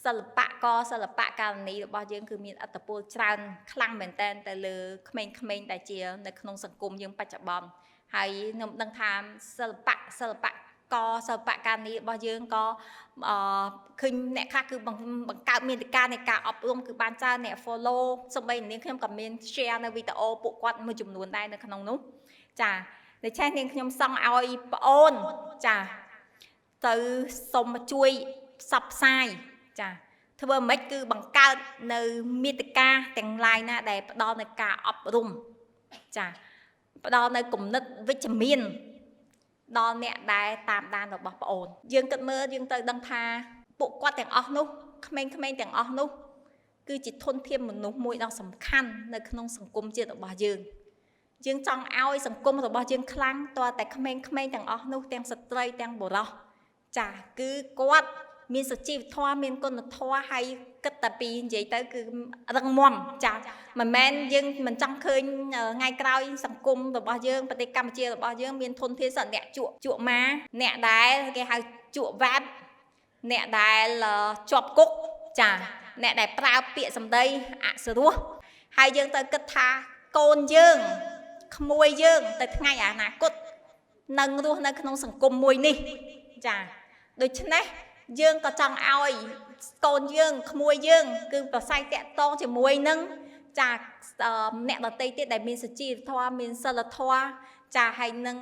សិល្បៈក៏សិល្បៈកាលនីរបស់យើងគឺមានអត្តពលច្រើនខ្លាំងមែនតើទៅលើក្មេងៗដែលជានៅក្នុងសង្គមយើងបច្ចុប្បន្នហើយខ្ញុំដឹងថាសិល្បៈក៏សិល្បៈកាលនីរបស់យើងក៏ឃើញអ្នកខ្លះគឺបង្កើតមាតិកានៃការអប់រំគឺបានច្រើនអ្នក follow សូម្បីនាងខ្ញុំក៏មាន share នៅវីដេអូពួកគាត់មួយចំនួនដែរនៅក្នុងនោះចាដូច្នេះនាងខ្ញុំសង់ឲ្យប្អូនចាទៅសូមជួយផ្សព្វផ្សាយចាធ្វើម៉េចគឺបង្កើតនៅមាតិកាទាំង lain ណាដែលផ្ដល់នៅការអប់រំចាផ្ដល់នៅគំនិតវិជ្ជមានដល់អ្នកដែលតាមដានរបស់ប្អូនយើងគិតមើលយើងទៅដឹងថាពួកគាត់ទាំងអស់នោះក្មេងៗទាំងអស់នោះគឺជាធនធានមនុស្សមួយដ៏សំខាន់នៅក្នុងសង្គមជាតិរបស់យើងចង់ឲ្យសង្គមរបស់យើងខ្លាំងតើតែក្មេងៗទាំងអស់នោះទាំងស្ត្រីទាំងបុរសចាគឺគាត់មានសុជីវធម៌មានគុណធម៌ហើយគិតតែពីនិយាយទៅគឺរឹងមាំចាមិនមែនយើងមិនចង់ឃើញថ្ងៃក្រោយសង្គមរបស់យើងប្រទេសកម្ពុជារបស់យើងមានធនធានសត្វអ្នកជក់ម៉ាអ្នកដែលគេហៅជក់វ៉ាត់អ្នកដែលជាប់គុកចាអ្នកដែលប្រើពាក្យសម្ដីអសរោះហើយយើងទៅគិតថាកូនយើងក្មួយយើងទៅថ្ងៃអនាគតនឹងរស់នៅក្នុងសង្គមមួយនេះចាដូច្នេះយើងក៏ចង់ឲ្យកូនយើងក្មួយយើងគឺប្រស័យតាក់ទងជាមួយនឹងចាអ្នកដទៃទៀតដែលមានសុជីវធម៌មានសិលធម៌ចាហើយនឹង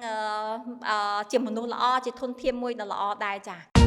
ជាមនុស្សល្អជាធនធានមួយដ៏ល្អដែរចា